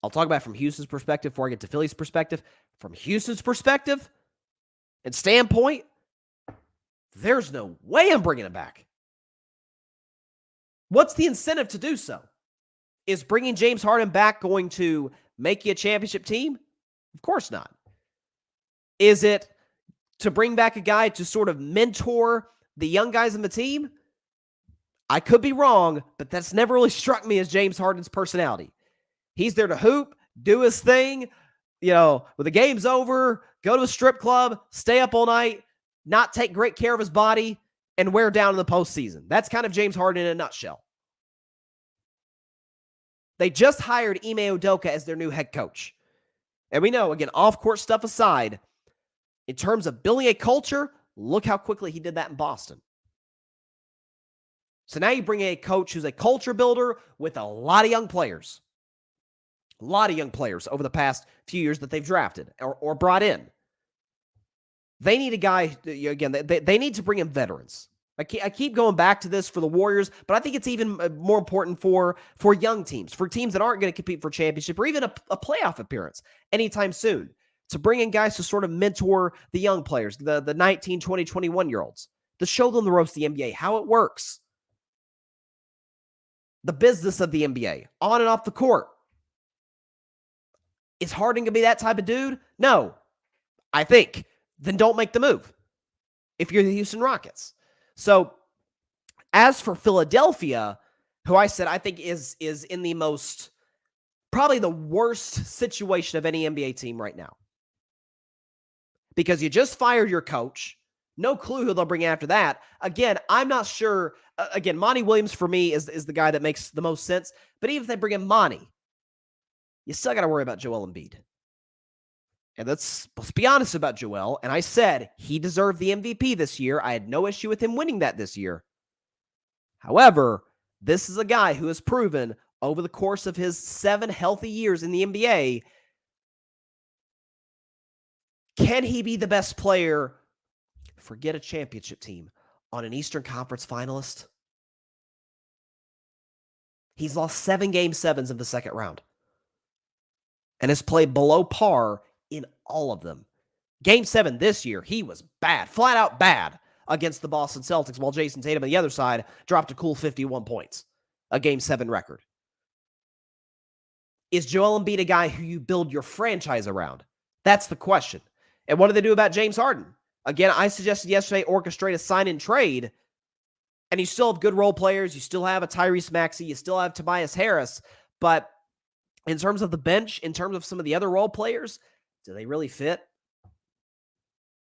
I'll talk about it from Houston's perspective before I get to Philly's perspective. From Houston's perspective and standpoint, there's no way I'm bringing him back. What's the incentive to do so? Is bringing James Harden back going to make you a championship team? Of course not. Is it to bring back a guy to sort of mentor the young guys in the team? I could be wrong, but that's never really struck me as James Harden's personality. He's there to hoop, do his thing, when the game's over, go to a strip club, stay up all night, not take great care of his body, and wear down in the postseason. That's kind of James Harden in a nutshell. They just hired Ime Udoka as their new head coach. And we know, again, off-court stuff aside, in terms of building a culture, look how quickly he did that in Boston. So now you bring a coach who's a culture builder with a lot of young players. A lot of young players over the past few years that they've drafted or brought in. They need a guy, again, they need to bring in veterans. I keep going back to this for the Warriors, but I think it's even more important for young teams, for teams that aren't going to compete for championship or even a playoff appearance anytime soon, to bring in guys to sort of mentor the young players, the 19, 20, 21-year-olds, to show them the ropes of the NBA, how it works. The business of the NBA, on and off the court. Is Harden going to be that type of dude? No, I think. Then don't make the move if you're the Houston Rockets. So as for Philadelphia, who I said I think is in the most, probably the worst situation of any NBA team right now. Because you just fired your coach. No clue who they'll bring after that. Again, I'm not sure. Again, Monty Williams for me is the guy that makes the most sense. But even if they bring in Monty, you still got to worry about Joel Embiid. And let's be honest about Joel. And I said he deserved the MVP this year. I had no issue with him winning that this year. However, this is a guy who has proven over the course of his 7 healthy years in the NBA, can he be the best player, forget a championship team, on an Eastern Conference finalist? He's lost 7 Game 7s in the second round and has played below par in all of them. Game 7 this year, he was bad, flat out bad against the Boston Celtics, while Jason Tatum on the other side dropped a cool 51 points, a Game 7 record. Is Joel Embiid a guy who you build your franchise around? That's the question. And what do they do about James Harden? Again, I suggested yesterday orchestrate a sign-and trade, and you still have good role players. You still have a Tyrese Maxey. You still have Tobias Harris. But in terms of the bench, in terms of some of the other role players, do they really fit?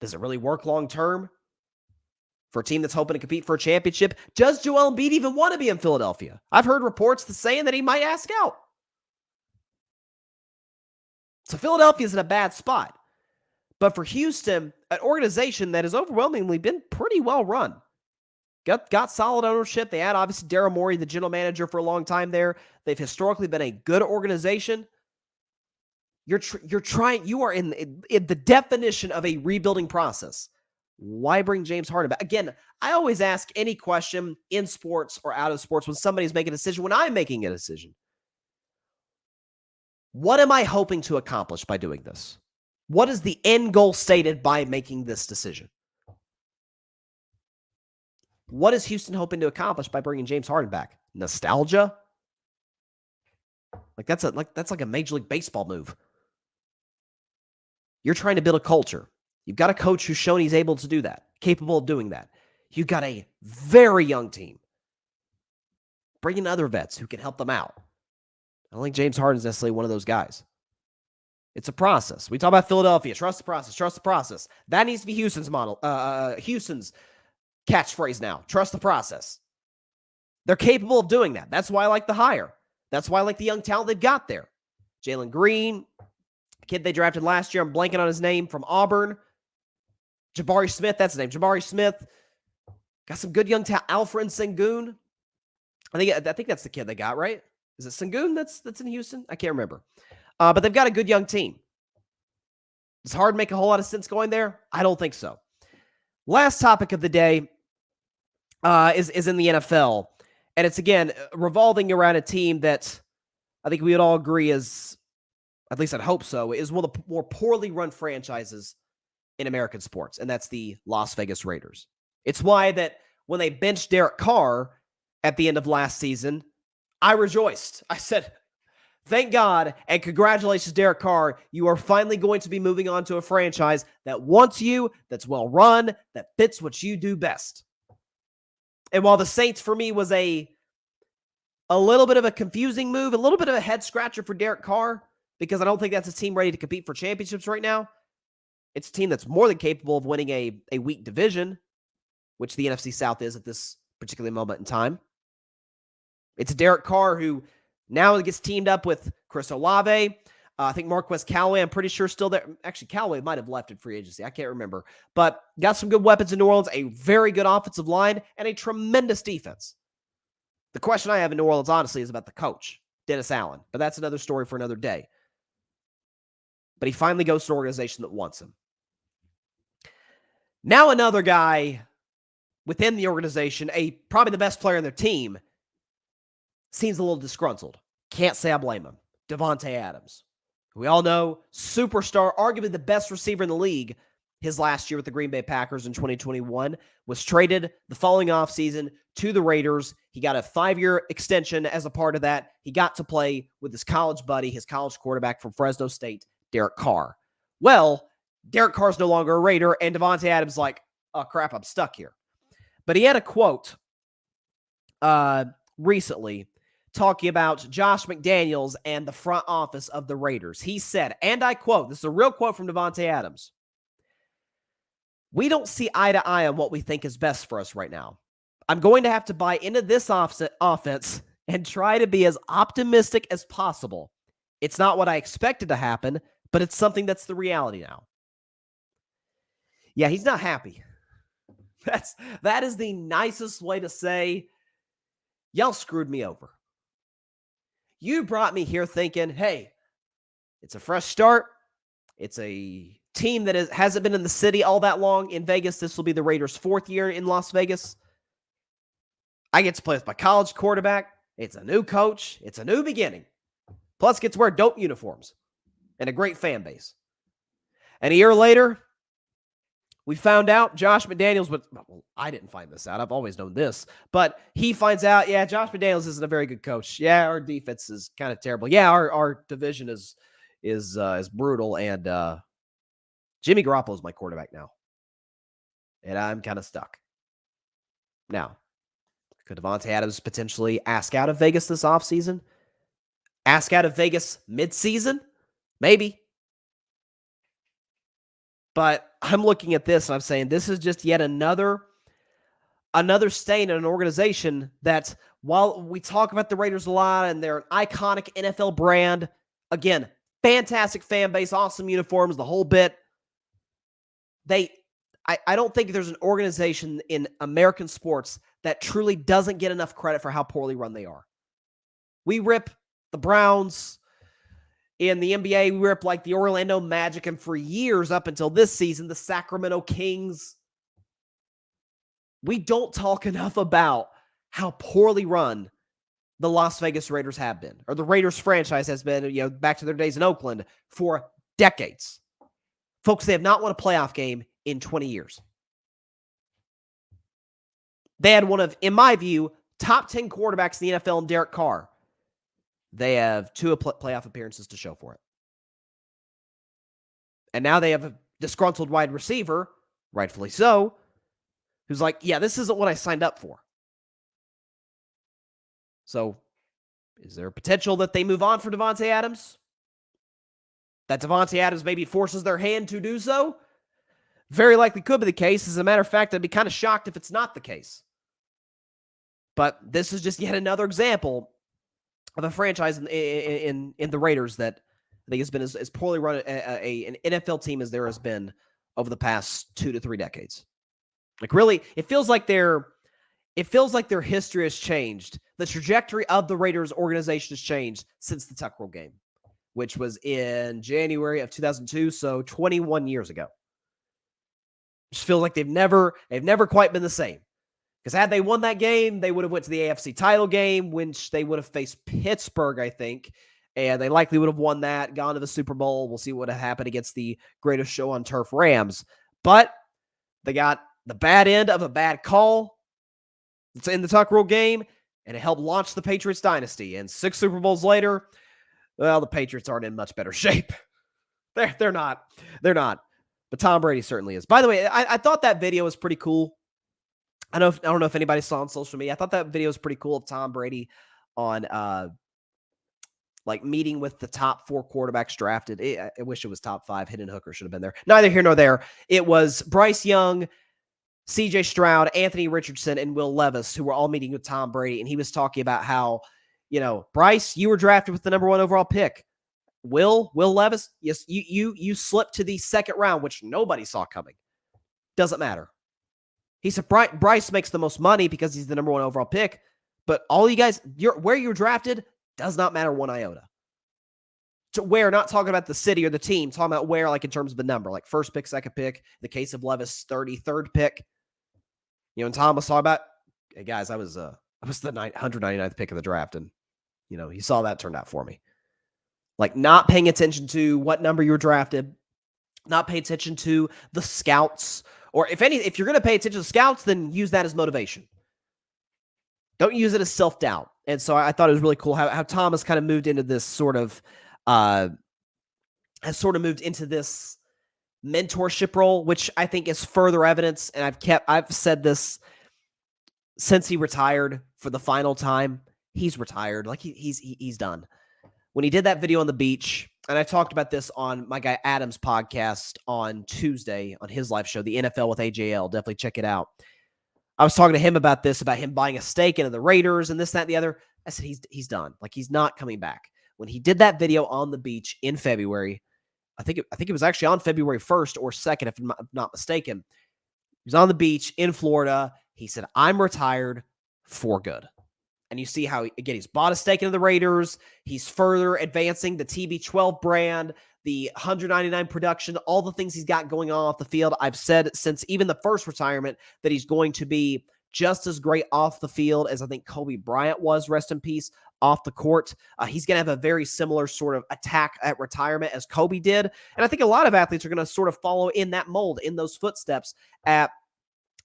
Does it really work long-term for a team that's hoping to compete for a championship? Does Joel Embiid even want to be in Philadelphia? I've heard reports saying that he might ask out. So Philadelphia's in a bad spot. But for Houston, an organization that has overwhelmingly been pretty well run. Got solid ownership. They had, obviously, Daryl Morey, the general manager, for a long time there. They've historically been a good organization. You are in the definition of a rebuilding process. Why bring James Harden back? Again, I always ask any question in sports or out of sports when somebody's making a decision, when I'm making a decision. What am I hoping to accomplish by doing this? What is the end goal stated by making this decision? What is Houston hoping to accomplish by bringing James Harden back? Nostalgia? That's like a Major League Baseball move. You're trying to build a culture. You've got a coach who's shown he's able to do that, capable of doing that. You've got a very young team. Bring in other vets who can help them out. I don't think James Harden's necessarily one of those guys. It's a process. We talk about Philadelphia. Trust the process. Trust the process. That needs to be Houston's model. Houston's catchphrase now. Trust the process. They're capable of doing that. That's why I like the hire. That's why I like the young talent they've got there. Jalen Green, the kid they drafted last year. I'm blanking on his name, from Auburn. Jabari Smith, that's his name. Jabari Smith. Got some good young talent. Alfred Sengun. I think that's the kid they got, right? Is it Sengun that's in Houston? I can't remember. But they've got a good young team. Does Harden make a whole lot of sense going there? I don't think so. Last topic of the day is in the NFL. And it's, again, revolving around a team that I think we would all agree is, at least I'd hope so, is one of the more poorly run franchises in American sports, and that's the Las Vegas Raiders. It's why that when they benched Derek Carr at the end of last season, I rejoiced. I said, thank God, and congratulations, Derek Carr. You are finally going to be moving on to a franchise that wants you, that's well run, that fits what you do best. And while the Saints, for me, was a little bit of a confusing move, a little bit of a head scratcher for Derek Carr, because I don't think that's a team ready to compete for championships right now. It's a team that's more than capable of winning a weak division, which the NFC South is at this particular moment in time. It's a Derek Carr who now gets teamed up with Chris Olave. I think Marquez Callaway, I'm pretty sure, still there. Actually, Callaway might have left in free agency. I can't remember. But got some good weapons in New Orleans, a very good offensive line, and a tremendous defense. The question I have in New Orleans, honestly, is about the coach, Dennis Allen. But that's another story for another day. But he finally goes to an organization that wants him. Now another guy within the organization, probably the best player on their team, seems a little disgruntled. Can't say I blame him. Davante Adams. We all know, superstar, arguably the best receiver in the league, his last year with the Green Bay Packers in 2021, was traded the following offseason to the Raiders. He got a 5-year extension as a part of that. He got to play with his college buddy, his college quarterback from Fresno State, Derek Carr. Well, Derek Carr's no longer a Raider, and Davante Adams like, oh, crap, I'm stuck here. But he had a quote recently talking about Josh McDaniels and the front office of the Raiders. He said, and I quote, this is a real quote from Davante Adams, "We don't see eye to eye on what we think is best for us right now. I'm going to have to buy into this offense and try to be as optimistic as possible. It's not what I expected to happen, but it's something that's the reality now." Yeah, he's not happy. That is the nicest way to say, y'all screwed me over. You brought me here thinking, hey, it's a fresh start. It's a team that hasn't been in the city all that long in Vegas. This will be the Raiders' 4th year in Las Vegas. I get to play with my college quarterback. It's a new coach. It's a new beginning. Plus, get to wear dope uniforms and a great fan base. And a year later, we found out Josh McDaniels, well, I didn't find this out. I've always known this. But he finds out, yeah, Josh McDaniels isn't a very good coach. Yeah, our defense is kind of terrible. Yeah, our division is brutal. And Jimmy Garoppolo is my quarterback now. And I'm kind of stuck. Now, could Davante Adams potentially ask out of Vegas this offseason? Ask out of Vegas midseason? Maybe. But I'm looking at this and I'm saying this is just yet another stain in an organization that, while we talk about the Raiders a lot and they're an iconic NFL brand, again, fantastic fan base, awesome uniforms, the whole bit. I don't think there's an organization in American sports that truly doesn't get enough credit for how poorly run they are. We rip the Browns. In the NBA, we rip like the Orlando Magic, and for years up until this season, the Sacramento Kings. We don't talk enough about how poorly run the Las Vegas Raiders have been, or the Raiders franchise has been, back to their days in Oakland for decades. Folks, they have not won a playoff game in 20 years. They had one of, in my view, top 10 quarterbacks in the NFL in Derek Carr. They have 2 playoff appearances to show for it. And now they have a disgruntled wide receiver, rightfully so, who's like, yeah, this isn't what I signed up for. So, is there a potential that they move on for Davante Adams? That Davante Adams maybe forces their hand to do so? Very likely could be the case. As a matter of fact, I'd be kind of shocked if it's not the case. But this is just yet another example of a franchise in the Raiders that I think has been as poorly run an NFL team as there has been over the past 2 to 3 decades. Like, really, it feels like their history has changed. The trajectory of the Raiders organization has changed since the Tuck Rule game, which was in January of 2002, so 21 years ago. It just feels like they've never quite been the same. Because had they won that game, they would have went to the AFC title game, which they would have faced Pittsburgh, I think. And they likely would have won that, gone to the Super Bowl. We'll see what would have happened against the greatest show on turf Rams. But they got the bad end of a bad call. It's in the Tuck Rule game, and it helped launch the Patriots dynasty. And 6 Super Bowls later, well, the Patriots aren't in much better shape. They're not. But Tom Brady certainly is. By the way, I thought that video was pretty cool. I don't know if anybody saw on social media. I thought that video was pretty cool of Tom Brady on meeting with the top 4 quarterbacks drafted. I wish it was top 5. Hendon Hooker should have been there. Neither here nor there. It was Bryce Young, CJ Stroud, Anthony Richardson, and Will Levis, who were all meeting with Tom Brady. And he was talking about how, Bryce, you were drafted with the number 1 overall pick. Will Levis, yes, you slipped to the 2nd round, which nobody saw coming. Doesn't matter. He said Bryce makes the most money because he's the number 1 overall pick, but all you guys, where you're drafted does not matter 1 iota. To where, not talking about the city or the team, talking about where, like in terms of the number, like 1st pick, 2nd pick, in the case of Levis, 33rd pick. And Tom was talking about, hey guys, I was the 199th pick of the draft, and he saw that turned out for me. Like, not paying attention to what number you were drafted, not pay attention to the scouts. Or if you're going to pay attention to scouts, then use that as motivation. Don't use it as self-doubt. And so I thought it was really cool how Tom has kind of moved into this has sort of moved into this mentorship role, which I think is further evidence. And I've said this since he retired for the final time. He's retired. Like he's done. When he did that video on the beach, and I talked about this on my guy Adams podcast on Tuesday on his live show, the NFL with AJL. Definitely check it out. I was talking to him about this, about him buying a stake into the Raiders and this, that, and the other. I said, he's done. Like, he's not coming back. When he did that video on the beach in February, I think it was actually on February 1st or 2nd, if I'm not mistaken. He was on the beach in Florida. He said, I'm retired for good. And you see how, again, he's bought a stake into the Raiders. He's further advancing the TB12 brand, the 199 production, all the things he's got going on off the field. I've said since even the first retirement that he's going to be just as great off the field as I think Kobe Bryant was, rest in peace, off the court. He's going to have a very similar sort of attack at retirement as Kobe did. And I think a lot of athletes are going to sort of follow in that mold, in those footsteps at,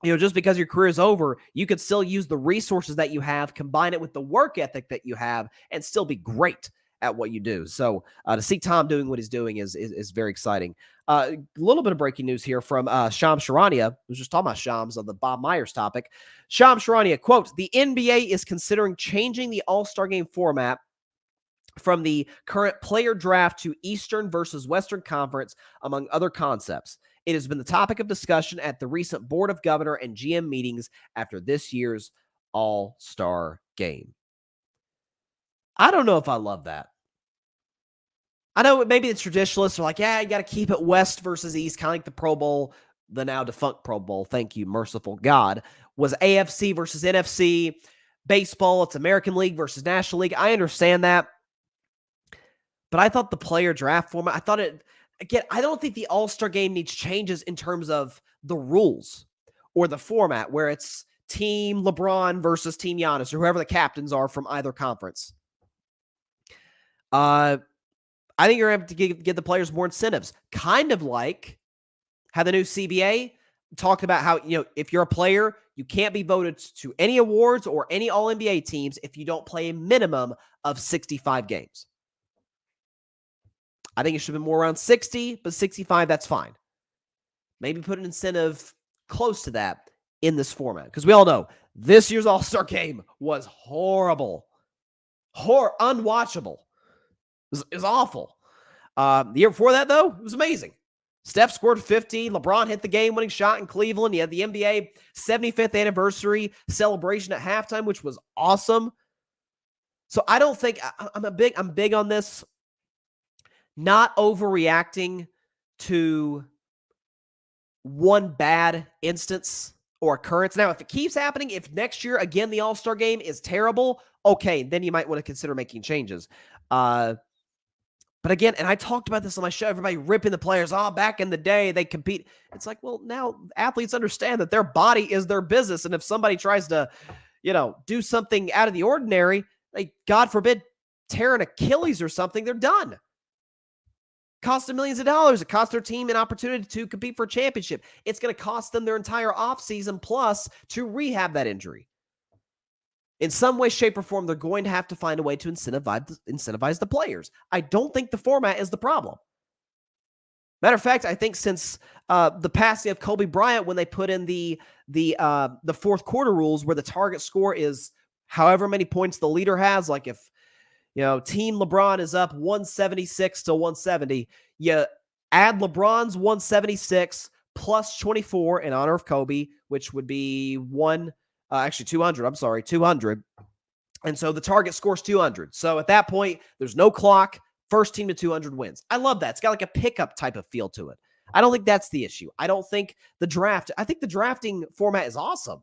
just because your career is over, you could still use the resources that you have, combine it with the work ethic that you have, and still be great at what you do. So to see Tom doing what he's doing is very exciting. A little bit of breaking news here from Shams Charania. I was just talking about Shams on the Bob Myers topic. Shams Charania, quote, the NBA is considering changing the All-Star Game format from the current player draft to Eastern versus Western Conference, among other concepts. It has been the topic of discussion at the recent Board of Governor and GM meetings after this year's All-Star Game. I don't know if I love that. I know maybe the traditionalists are like, yeah, you got to keep it West versus East, kind of like the Pro Bowl, the now defunct Pro Bowl, thank you, merciful God, was AFC versus NFC. Baseball, it's American League versus National League. I understand that. But I thought the player draft format, again, I don't think the All-Star Game needs changes in terms of the rules or the format where it's Team LeBron versus Team Giannis or whoever the captains are from either conference. I think you're going to have to give the players more incentives, kind of like how the new CBA talked about how, if you're a player, you can't be voted to any awards or any All-NBA teams if you don't play a minimum of 65 games. I think it should have been more around 60, but 65, that's fine. Maybe put an incentive close to that in this format. Because we all know this year's All-Star Game was horrible. Unwatchable. It was awful. The year before that, though, it was amazing. Steph scored 50. LeBron hit the game-winning shot in Cleveland. You had the NBA 75th anniversary celebration at halftime, which was awesome. So I don't think I'm big on this. Not overreacting to one bad instance or occurrence. Now, if it keeps happening, if next year, again, the All-Star Game is terrible, okay, then you might want to consider making changes. But again, and I talked about this on my show, everybody ripping the players, back in the day, they compete. It's like, well, now athletes understand that their body is their business. And if somebody tries to, do something out of the ordinary, like, God forbid, tear an Achilles or something, they're done. Cost them millions of dollars. It cost their team an opportunity to compete for a championship. It's going to cost them their entire offseason plus to rehab that injury. In some way, shape, or form, they're going to have to find a way to incentivize the players. I don't think the format is the problem. Matter of fact, I think since the passing of Kobe Bryant, when they put in the fourth quarter rules where the target score is however many points the leader has, like if Team LeBron is up 176 to 170. You add LeBron's 176 plus 24 in honor of Kobe, which would be 200. I'm sorry, 200. And so the target scores 200. So at that point, there's no clock. First team to 200 wins. I love that. It's got like a pickup type of feel to it. I don't think that's the issue. I think the drafting format is awesome.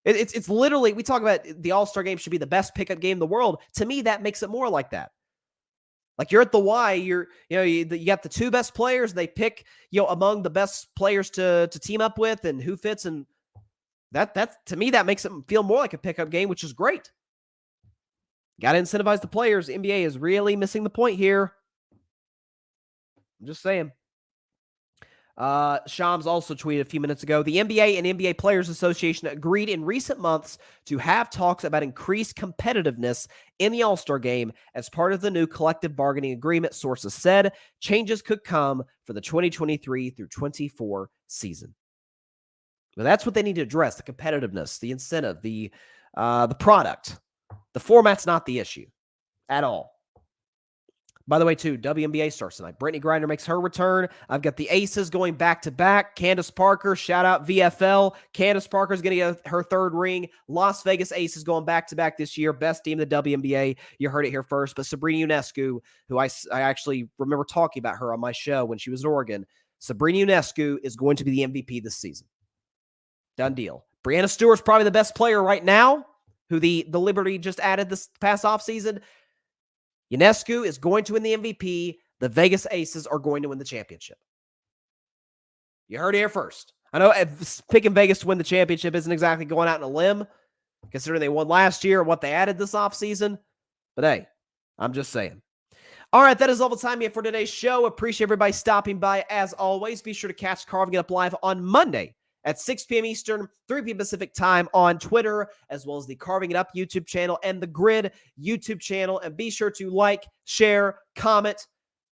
It's literally, we talk about the All-Star Game should be the best pickup game in the world. To me, that makes it more like that. Like you're at the Y, you got the two best players. They pick, among the best players to team up with and who fits. And that to me, that makes it feel more like a pickup game, which is great. Got to incentivize the players. The NBA is really missing the point here. I'm just saying. Shams also tweeted a few minutes ago, the NBA and NBA Players Association agreed in recent months to have talks about increased competitiveness in the All-Star game as part of the new collective bargaining agreement, sources said. Changes could come for the 2023 through 24 season. Well, that's what they need to address, the competitiveness, the incentive, the product. The format's not the issue at all. By the way, too, WNBA starts tonight. Brittany Griner makes her return. I've got the Aces going back-to-back. Candace Parker, shout out VFL. Candace Parker's going to get her third ring. Las Vegas Aces going back-to-back this year. Best team in the WNBA. You heard it here first. But Sabrina Ionescu, who I actually remember talking about her on my show when she was in Oregon. Sabrina Ionescu is going to be the MVP this season. Done deal. Breanna Stewart's probably the best player right now, who the Liberty just added this past offseason. Ionescu is going to win the MVP. The Vegas Aces are going to win the championship. You heard it here first. I know picking Vegas to win the championship isn't exactly going out on a limb, considering they won last year and what they added this offseason. But hey, I'm just saying. All right, that is all the time we have for today's show. Appreciate everybody stopping by. As always, be sure to catch Carving It Up Live on Monday at 6 p.m. Eastern, 3 p.m. Pacific time on Twitter, as well as the Carving It Up YouTube channel and the Grid YouTube channel. And be sure to like, share, comment,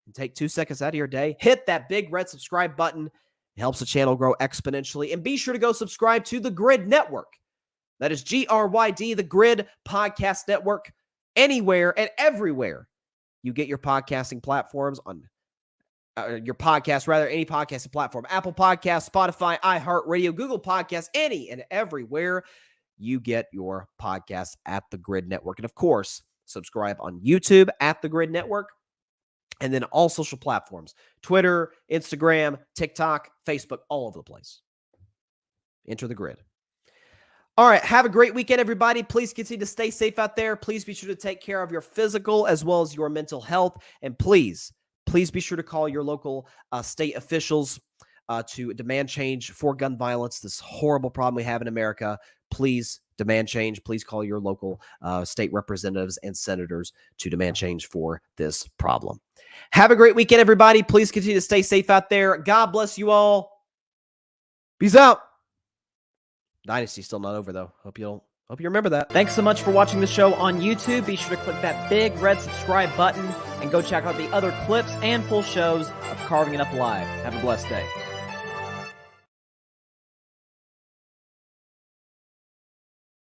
and take 2 seconds out of your day. Hit that big red subscribe button. It helps the channel grow exponentially. And be sure to go subscribe to the Grid Network. That is GRYD, the Grid Podcast Network. Anywhere and everywhere you get your podcasting platforms on your podcast, rather, any podcasting platform, Apple Podcasts, Spotify, iHeartRadio, Google Podcasts, any and everywhere you get your podcasts at the Grid Network. And of course, subscribe on YouTube at the Grid Network, and then all social platforms, Twitter, Instagram, TikTok, Facebook, all over the place. Enter the Grid. All right, have a great weekend, everybody. Please continue to stay safe out there. Please be sure to take care of your physical as well as your mental health, and please be sure to call your local state officials to demand change for gun violence, this horrible problem we have in America. Please demand change. Please call your local state representatives and senators to demand change for this problem. Have a great weekend, everybody. Please continue to stay safe out there. God bless you all. Peace out. Dynasty's still not over, though. Hope you remember that. Thanks so much for watching the show on YouTube. Be sure to click that big red subscribe button and go check out the other clips and full shows of Carving It Up Live. Have a blessed day.